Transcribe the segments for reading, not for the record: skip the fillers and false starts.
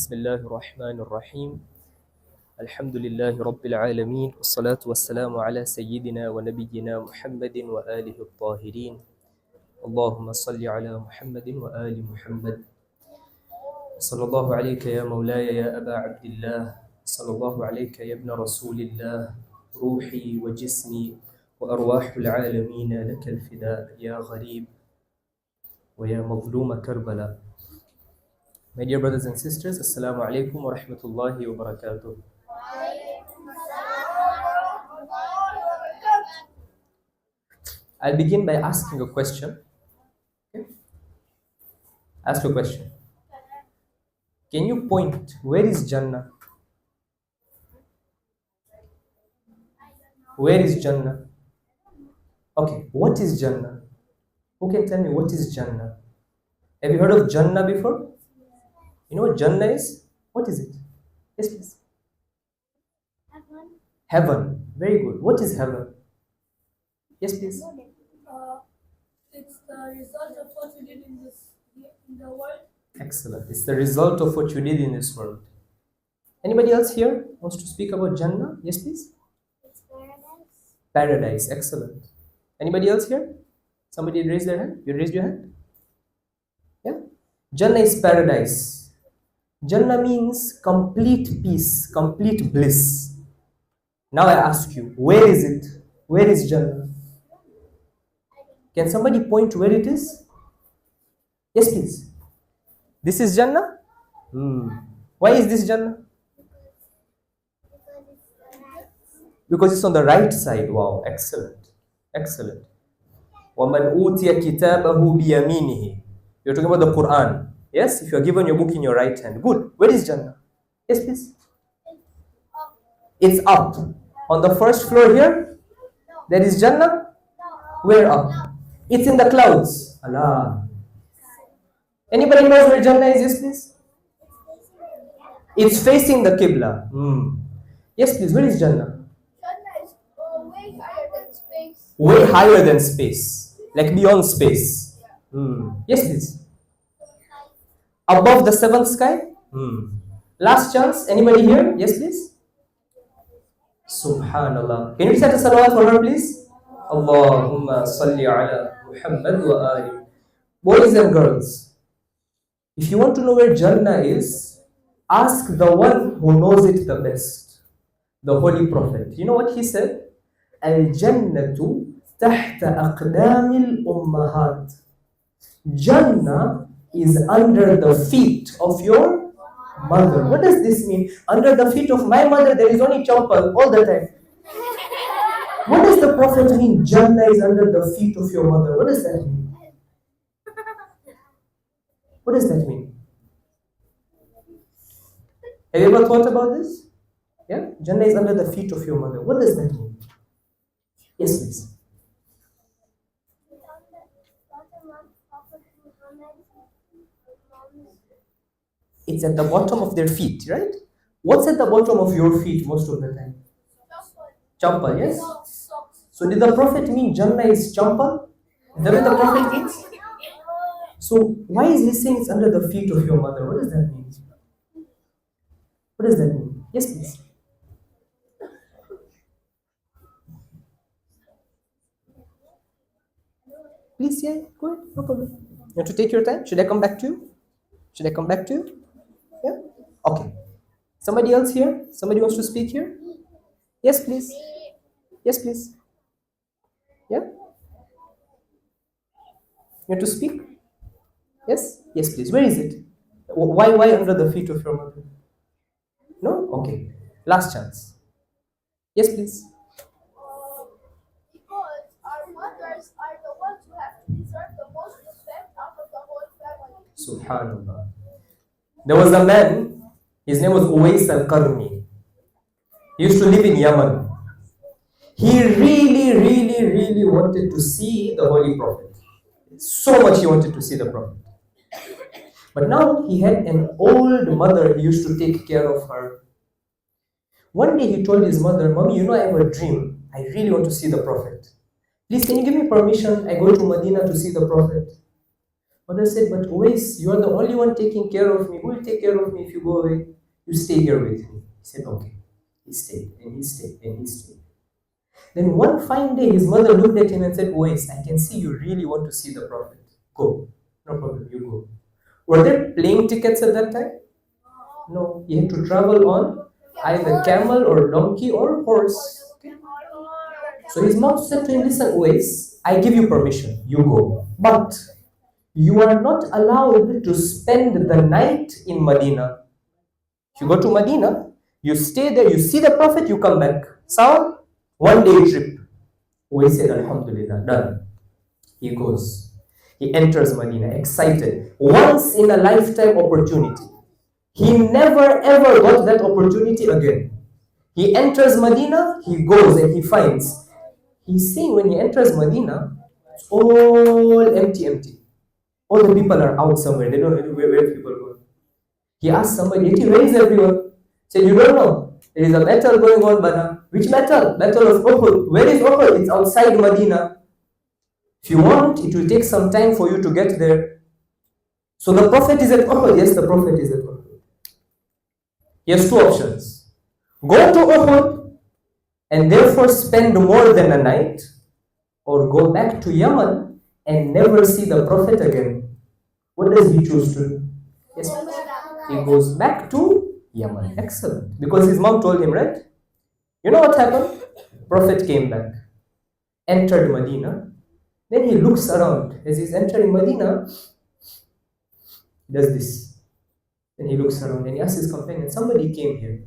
بسم الله الرحمن الرحيم الحمد لله رب العالمين والصلاة والسلام على سيدنا ونبينا محمد وآله الطاهرين اللهم صل على محمد وآل محمد صلى الله عليك يا مولاي يا أبا عبد الله صلى الله عليك يا ابن رسول الله روحي وجسمي وأرواح العالمين لك الفداء يا غريب ويا مظلوم كربلاء. My dear brothers and sisters, Assalamu alaikum wa rahmatullahi wa barakatuh. I'll begin by asking a question. Okay? Ask a question. Can you point, where is Jannah? Where is Jannah? Okay, what is Jannah? Who can tell me what is Jannah? Have you heard of Jannah before? You know what Jannah is? What is it? Yes, please. Heaven. Heaven. Very good. What is heaven? Yes, please. It's the result of what you did in the world. Excellent. It's the result of what you did in this world. Anybody else here wants to speak about Jannah? Yes, please. It's paradise. Paradise. Excellent. Anybody else here? Somebody raised their hand? You raised your hand? Yeah? Jannah is paradise. Jannah means complete peace, complete bliss. Now I ask you, where is it? Where is Jannah? Can somebody point where it is? Yes, please. This is Jannah? Why is this Jannah? Because it's on the right side. Wow, excellent. Excellent. وَمَنْ أُوتِيَ كِتَابَهُ بِيَمِينِهِ. You're talking about the Quran. Yes, if you're given your book in your right hand. Good. Where is Jannah? Yes, please. It's up. On the first floor here, there is Jannah. Where up? It's in the clouds. Allah. Anybody knows where Jannah is? Yes, please. It's facing the Qibla. Yes, please. Where is Jannah? Jannah is way higher than space. Way higher than space. Like beyond space. Yes, please. Above the seventh sky? Last chance. Anybody here? Yes, please. Subhanallah. Can you recite a salawat for her, please? Allahumma salli ala Muhammad wa ali. Boys and girls, if you want to know where Jannah is, ask the one who knows it the best, the Holy Prophet. You know what he said? Al-Jannatu tahta aqdamil ummahat. Jannah is under the feet of your mother. What does this mean? Under the feet of my mother, there is only champal all the time. What does the Prophet mean? Jannah is under the feet of your mother. What does that mean? What does that mean? Have you ever thought about this? Yeah? Jannah is under the feet of your mother. What does that mean? Yes, please. It's at the bottom of their feet, right? What's at the bottom of your feet most of the time? Champal, yes? So did the Prophet mean Jannah is champal? Is that what the Prophet means? So why is he saying it's under the feet of your mother? What does that mean? What does that mean? Yes, please. Please, yeah, go ahead, no problem. You want to take your time? Should I come back to you? Should I come back to you? Yeah? Okay. Somebody else here? Somebody wants to speak here? Yes, please. Yes, please. Yeah? You want to speak? Yes? Yes, please. Where is it? Why under the feet of your mother? No? Okay. Last chance. Yes, please. Because our mothers are the ones who have to deserve the most respect out of the whole family. Subhanallah. There was a man, his name was Uwais al-Qarni. He used to live in Yemen. He really wanted to see the Holy Prophet. So much he wanted to see the Prophet. But now he had an old mother. He used to take care of her. One day he told his mother, Mommy, you know I have a dream. I really want to see the Prophet. Please, can you give me permission? I go to Medina to see the Prophet. Mother said, but Uwais, you are the only one taking care of me. Who will take care of me if you go away? You stay here with me. He said, okay. He stayed, and he stayed, and he stayed. Then one fine day, his mother looked at him and said, Uwais, I can see you really want to see the Prophet. Go. No problem, you go. Were there plane tickets at that time? No. He had to travel on either camel or donkey or horse. Okay? So his mom said to him, listen, Uwais, I give you permission. You go. But you are not allowed to spend the night in Medina. If you go to Medina, you stay there, you see the Prophet, you come back. So, one day trip. Uwais said, Alhamdulillah, done. He goes. He enters Medina, excited. Once in a lifetime opportunity. He never ever got that opportunity again. He enters Medina, he goes and he finds. He's seeing when he enters Medina, it's all empty. All the people are out somewhere. They don't know where people go. He asked somebody, where is everyone? He said, you don't know. There is a battle going on, but which battle? Battle of Uhud. Where is Uhud? It's outside Medina. If you want, it will take some time for you to get there. So the Prophet is at Uhud. Yes, the Prophet is at Uhud. He has two options. Go to Uhud and therefore spend more than a night, or go back to Yemen and never see the Prophet again. What does he choose to do? Yes, he goes back to Yemen. Excellent. Because his mom told him, right? You know what happened? Prophet came back, entered Medina. Then he looks around. As he's entering Medina, he does this. Then he looks around and he asks his companion, somebody came here.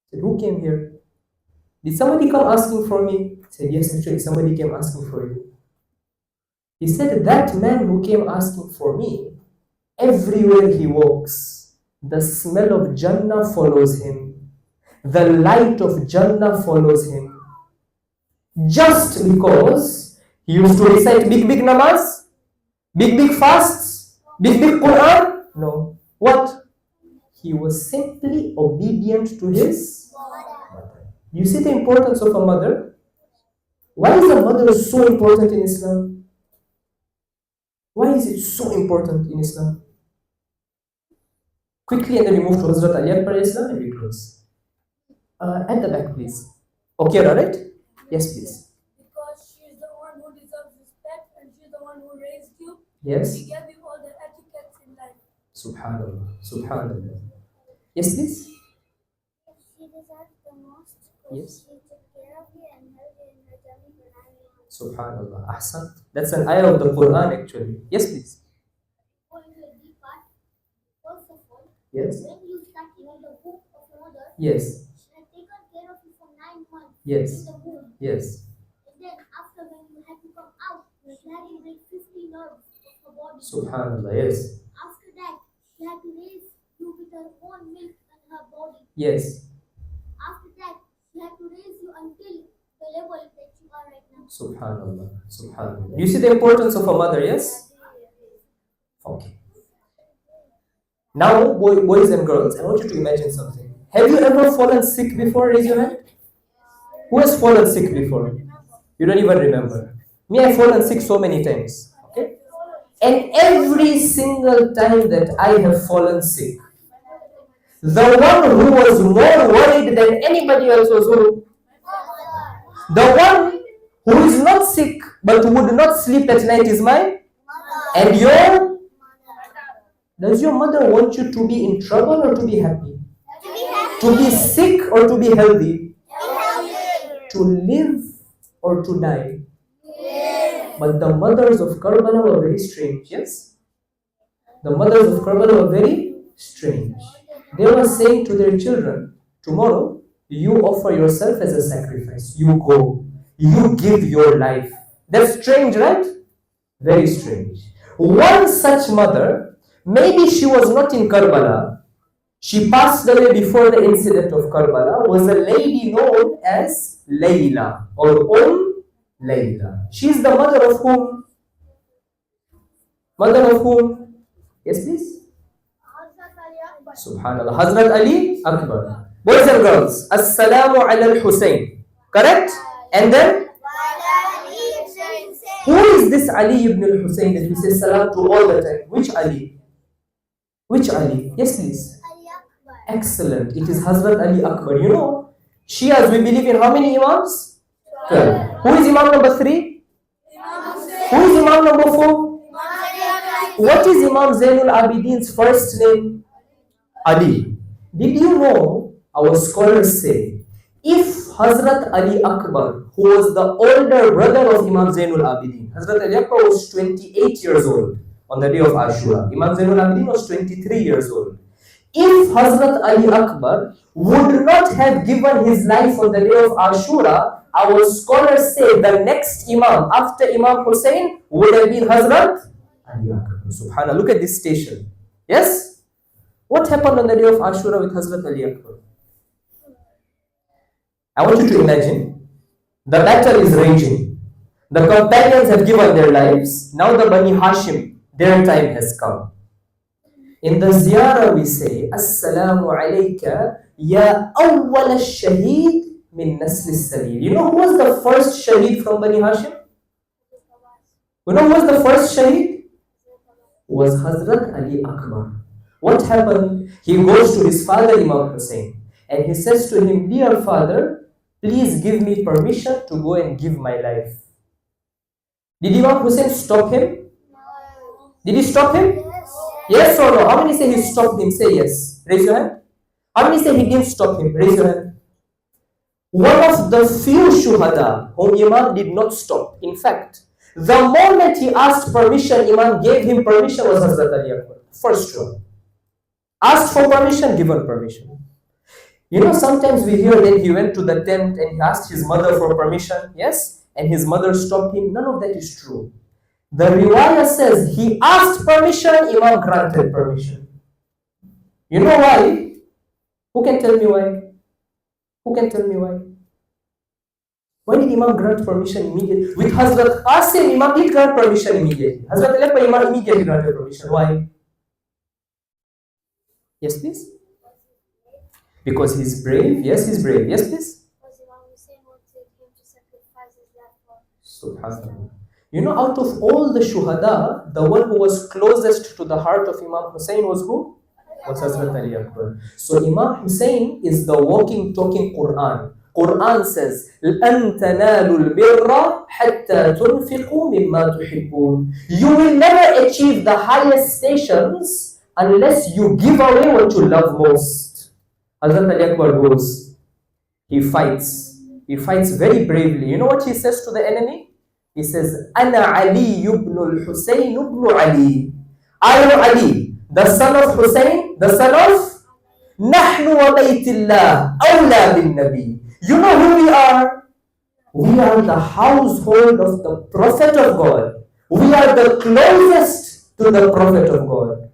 He said, who came here? Did somebody come asking for me? He said, yes, actually somebody came asking for you. He said, that man who came asking for me, everywhere he walks, the smell of Jannah follows him. The light of Jannah follows him. Just because he used to recite big namaz, big fasts, big Quran. No. What? He was simply obedient to his mother. You see the importance of a mother? Why is a mother so important in Islam? Why is it so important in Islam? Quickly, and then we move to Hazrat Ali Akbar Islam and we close. At the back, please. Okay, alright? Yes, please. Because she's the one who deserves respect and she's the one who raised you. Yes. She gave you all the etiquettes in life. Subhanallah. Subhanallah. Yes, please. She deserves the most because Yes. she took care of you and helped you in her journey for 9 years. Subhanallah. Ahsan. That's an ayah of the Quran actually. Yes, please. Going to a deep part, first of all, Yes. when you started in the womb of your mother, Yes. she had taken care of you for 9 months Yes. in the womb. Yes. And then after when you had to come out, she had to break 50 nerves of her body. Subhanallah. Yes. After that, she had to raise you with her own milk and her body. Yes. After that, she had to raise you until the level that you are right now. Subhanallah. Subhanallah. You see the importance of a mother, yes? Okay. Now, boys and girls, I want you to imagine something. Have you ever fallen sick before? Raise your hand. Who has fallen sick before? You don't even remember. Me, I've fallen sick so many times. Okay? And every single time that I have fallen sick, the one who was more worried than anybody else was who? The one who is not sick but would not sleep at night is mine. And your? Does your mother want you to be in trouble or to be happy? To be sick or to be healthy? To live or to die? But the mothers of Karbala were very strange, yes? The mothers of Karbala were very strange. They were saying to their children, tomorrow you offer yourself as a sacrifice. You go. You give your life. That's strange, right? Very strange. One such mother, maybe she was not in Karbala. She passed away before the incident of Karbala, was a lady known as Layla or Layla. She is the mother of whom? Mother of whom? Yes, please. Subhanallah. Hazrat Ali Akbar. Boys and girls, Assalamu ala al-Husayn. Correct? And then? Who is this Ali ibn al-Hussein that we say salam to all the time? Which Ali? Which Ali? Yes, please. Excellent. It is Hazrat Ali Akbar. You know, Shias, we believe in how many Imams? 12. Who is Imam number 3? Who is Imam number 4? What is Imam Zainul Abidin's first name? Ali. Did you know, our scholars say, if Hazrat Ali Akbar, who was the older brother of Imam Zainul Abidin, Hazrat Ali Akbar was 28 years old on the day of Ashura. Imam Zainul Abidin was 23 years old. If Hazrat Ali Akbar would not have given his life on the day of Ashura, our scholars say the next Imam after Imam Hussein would have been Hazrat Ali Akbar. Subhanallah, look at this station. Yes? What happened on the day of Ashura with Hazrat Ali Akbar? I want you to imagine, the battle is raging. The companions have given their lives. Now the Bani Hashim, their time has come. In the ziyarah we say, Assalamu alayka ya awwal al-shaheed min nasl al-salil. You know who was the first shaheed from Bani Hashim? You know who was the first shaheed? Was Hazrat Ali Akbar. What happened? He goes to his father Imam Hussein and he says to him, dear father, please give me permission to go and give my life. Did Imam Hussein stop him? Did he stop him? Yes or no? How many say he stopped him? Say yes. Raise your hand. How many say he didn't stop him? Raise your hand. One of the few shuhada whom Imam did not stop. In fact, the moment he asked permission, Imam gave him permission was Hazrat Ali Akbar. First one. Asked for permission, given permission. You know, sometimes we hear that he went to the tent and he asked his mother for permission. Yes? And his mother stopped him. None of that is true. The riwayah says he asked permission, Imam granted permission. You know why? Who can tell me why? Who can tell me why? Why did Imam grant permission immediately? With Hazrat Qasim, Imam did grant permission immediately. Hazrat Ali, Imam immediately granted permission. Why? Yes, please? Because he's brave. Yes, he's brave. Yes, please? Because Imam Hussein wanted him to sacrifice his life for. Subhanallah. You know, out of all the shuhada, the one who was closest to the heart of Imam Hussein was who? Was Hazrat Ali Akbar. So Imam Hussein is the walking, talking Quran. Quran says, لَأَن تَنَالُوا الْبِرَّ حَتَّى تُنْفِقُوا مِمَّا تُحِبُّونَ. You will never achieve the highest stations unless you give away what you love most. Hazrat Ali Akbar goes, he fights very bravely. You know what he says to the enemy? He says, أَنَا عَلِيُّ بْنُ الْحُسَيْنُ بْنُ عَلِي. I am Ali, the son of Hussein, the son of نَحْنُ وَبَيْتِ اللَّهِ أَوْلَى بِالنَّبِي. You know who we are? We are the household of the Prophet of God. We are the closest to the Prophet of God.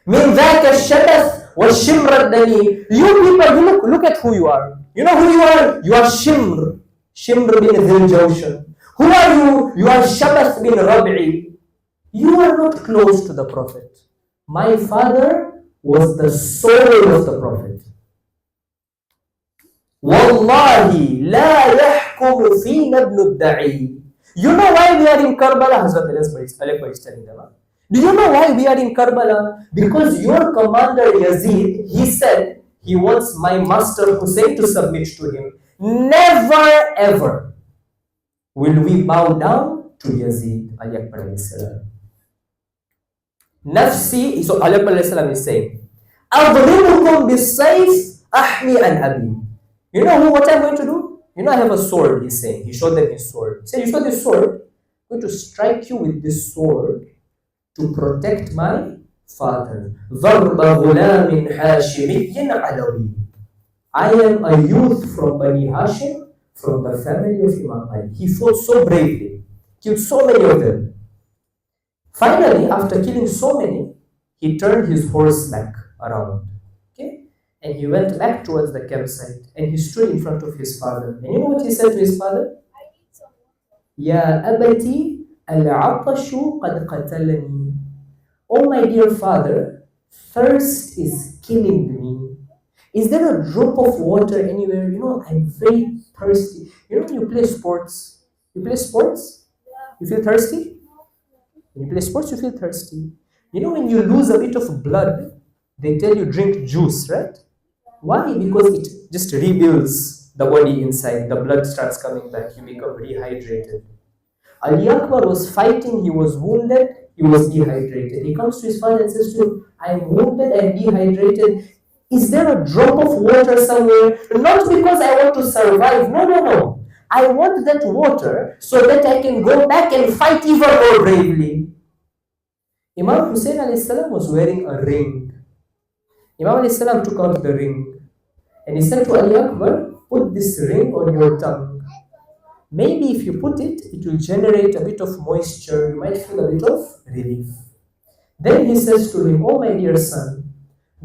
مِنْ ذَاكَ الشَّبَث وَالشِّمْرَ الدَّنِي. You people, look at who you are. You know who you are? You are Shimr. Shimr bin Dhil Jawshan. Who are you? You are Shabath bin Rabi'i. You are not close to the Prophet. My father was the soul of the Prophet. Wallahi la yahkumu fina ibn ad-da'i. You know why we are in Karbala? Hazrat Ali is telling them. Do you know why we are in Karbala? Because your commander Yazid, he said he wants my master Hussein to submit to him. Never ever will we bow down to Yazid Ali Akbar alayhi salam. Nafsi, so Ali Akbar alayhi salam is saying, Adribukum bis-sayf ahmi an abi. You know what I'm going to do? You know I have a sword, he's saying. He showed them his sword. He said, you saw this sword? I'm going to strike you with this sword to protect my father. ضَرْبَ غُلَامٍ حَاشِمِيٍّ عَلَوِيٍّ. I am a youth from Bani Hashim, from the family of Imam Ali. He fought so bravely, killed so many of them. Finally, after killing so many, he turned his horse back around. Okay? And he went back towards the campsite and he stood in front of his father. And you know what he said to his father? Ya abati al-atashu qad qatalani. Oh my dear father, thirst is killing me. Is there a drop of water anywhere? You know, I'm very thirsty. You know when you play sports? You play sports? You feel thirsty? When you play sports, you feel thirsty. You know, when you lose a bit of blood, they tell you drink juice, right? Why? Because it just rebuilds the body inside. The blood starts coming back. You become rehydrated. Ali Akbar was fighting, he was wounded, he was dehydrated. He comes to his father and says to him, I'm wounded and dehydrated. Is there a drop of water somewhere? Not because I want to survive. No, no, no. I want that water so that I can go back and fight even more bravely. Imam Hussein alayhi salam was wearing a ring. Imam alayhi salam took out the ring and he said to Ali Akbar, put this ring on your tongue. Maybe if you put it, it will generate a bit of moisture. You might feel a bit of relief. Then he says to him, oh my dear son,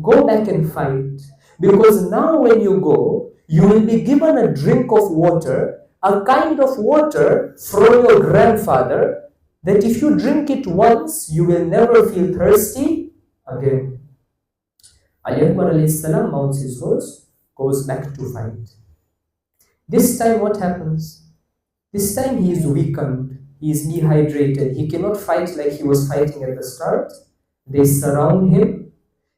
go back and fight. Because now when you go, you will be given a drink of water, a kind of water from your grandfather, that if you drink it once, you will never feel thirsty again. Ali Akbar alayhi salam mounts his horse, goes back to fight. This time what happens? This time he is weakened, he is dehydrated, he cannot fight like he was fighting at the start. They surround him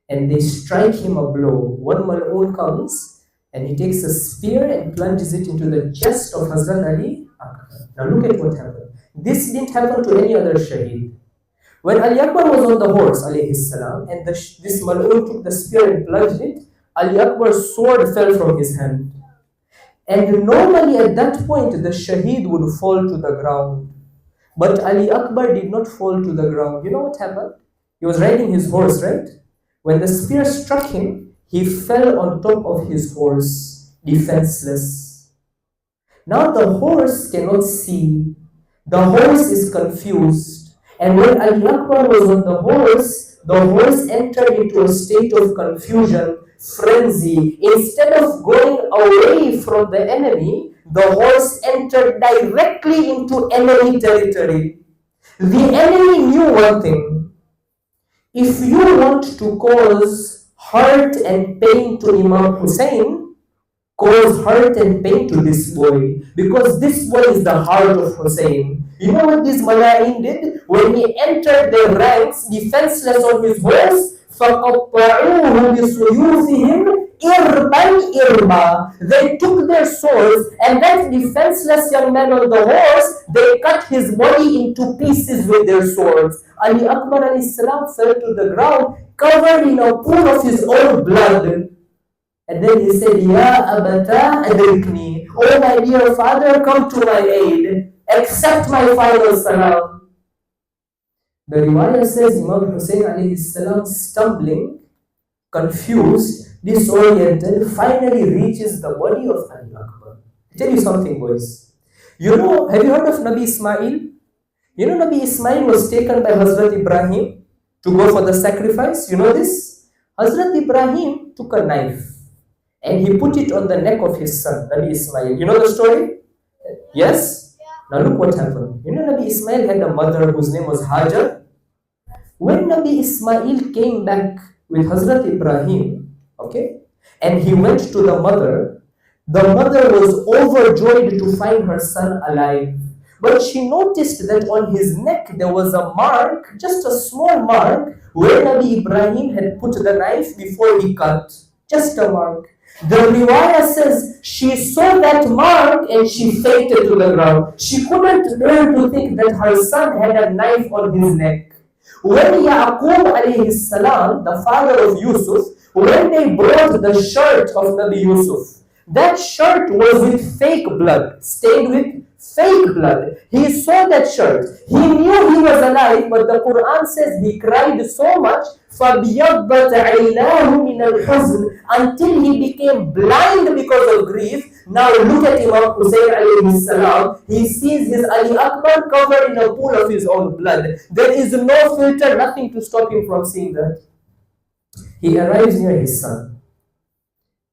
and they strike him a blow. One mal'oon comes and he takes a spear and plunges it into the chest of Hazrat Ali Akbar. Now look at what happened. This didn't happen to any other shaheed. When Ali Akbar was on the horse, alayhi salam, and this mal'oon took the spear and plunged it, Ali Akbar's sword fell from his hand. And normally at that point, the shaheed would fall to the ground. But Ali Akbar did not fall to the ground. You know what happened? He was riding his horse, right? When the spear struck him, he fell on top of his horse, defenseless. Now the horse cannot see. The horse is confused. And when Ali Akbar was on the horse entered into a state of confusion, frenzy. Instead of going away from the enemy, the horse entered directly into enemy territory. The enemy knew one thing. If you want to cause hurt and pain to Imam Hussein, cause hurt and pain to this boy, because this boy is the heart of Hussein. You know what this Malayin did? When he entered the ranks, defenseless on his horse, فَقَطَّعُوهُ بِسُيُوفِهِمْ إِرْبًا إِرْبًا. They took their swords, and that defenseless young man on the horse, they cut his body into pieces with their swords. Ali Akbar alayhi salam fell to the ground, covered in a pool of his own blood. And then he said, Ya abata adrikni. Oh my dear father, come to my aid. Accept my final salam. The riwayah says Imam Hussein alayhi salam, stumbling, confused, disoriented, finally reaches the body of Ali Akbar. I'll tell you something, boys. You know, have you heard of Nabi Ismail? You know Nabi Ismail was taken by Hazrat Ibrahim to go for the sacrifice. You know this? Hazrat Ibrahim took a knife and he put it on the neck of his son, Nabi Ismail. You know the story? Yes? Now look what happened. You know Nabi Ismail had a mother whose name was Hajar. When Nabi Ismail came back with Hazrat Ibrahim, okay, and he went to the mother was overjoyed to find her son alive. But she noticed that on his neck there was a mark, just a small mark, where Nabi Ibrahim had put the knife before he cut. Just a mark. The riwayah says she saw that mark and she fainted to the ground. She couldn't bear to think that her son had a knife on his neck. When Yaqub alayhi salam, the father of Yusuf, when they brought the shirt of Nabi Yusuf, that shirt was with fake blood, stained with fake blood. He saw that shirt. He knew he was alive, but the Quran says he cried so much فَبْيَضَّتْ عَيْنَاهُ مِنَ الْحُزْنِ until he became blind because of grief. Now look at Imam Hussein alayhi salam. He sees his Ali Akbar covered in a pool of his own blood. There is no filter, nothing to stop him from seeing that. He arrives near his son.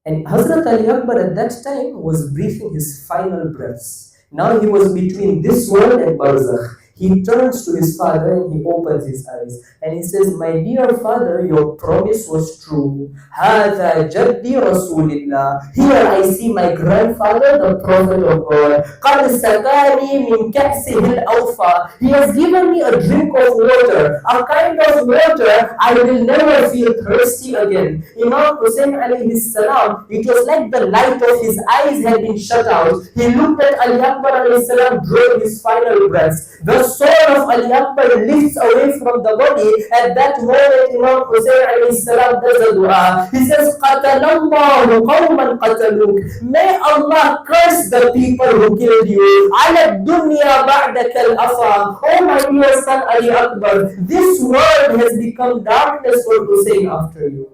And Hazrat Ali Akbar at that time was breathing his final breaths. Now he was between this world and Barzakh. He turns to his father and he opens his eyes and he says, "My dear father, your promise was true. هذا جدي رسول الله. Here I see my grandfather, the prophet of God. قد سقاني من كأسه الأوفى. He has given me a drink of water, a kind of water I will never feel thirsty again." Imam Hussein alayhi salam, it was like the light of his eyes had been shut out. He looked at Ali Akbar alayhi salam, drawing his final breaths. The soul of Ali Akbar lifts away from the body. At that moment, Imam Hussein alayhi salam does a dua. He says, قَتَلَ اللَّهُ قَوْمًا قَتَلُوكَ. May Allah curse the people who killed you. عَلَى الدُّنْيَا بَعْدَكَ الْأَفَى. Oh my dear son Ali Akbar, this world has become darkness for Hussein after you.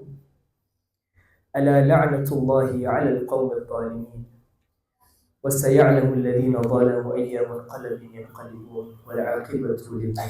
ألا لعنة الله على القوم الظالمين وسيعلم الذين ظلموا أي منقلب ينقلبون والعاقبة لله.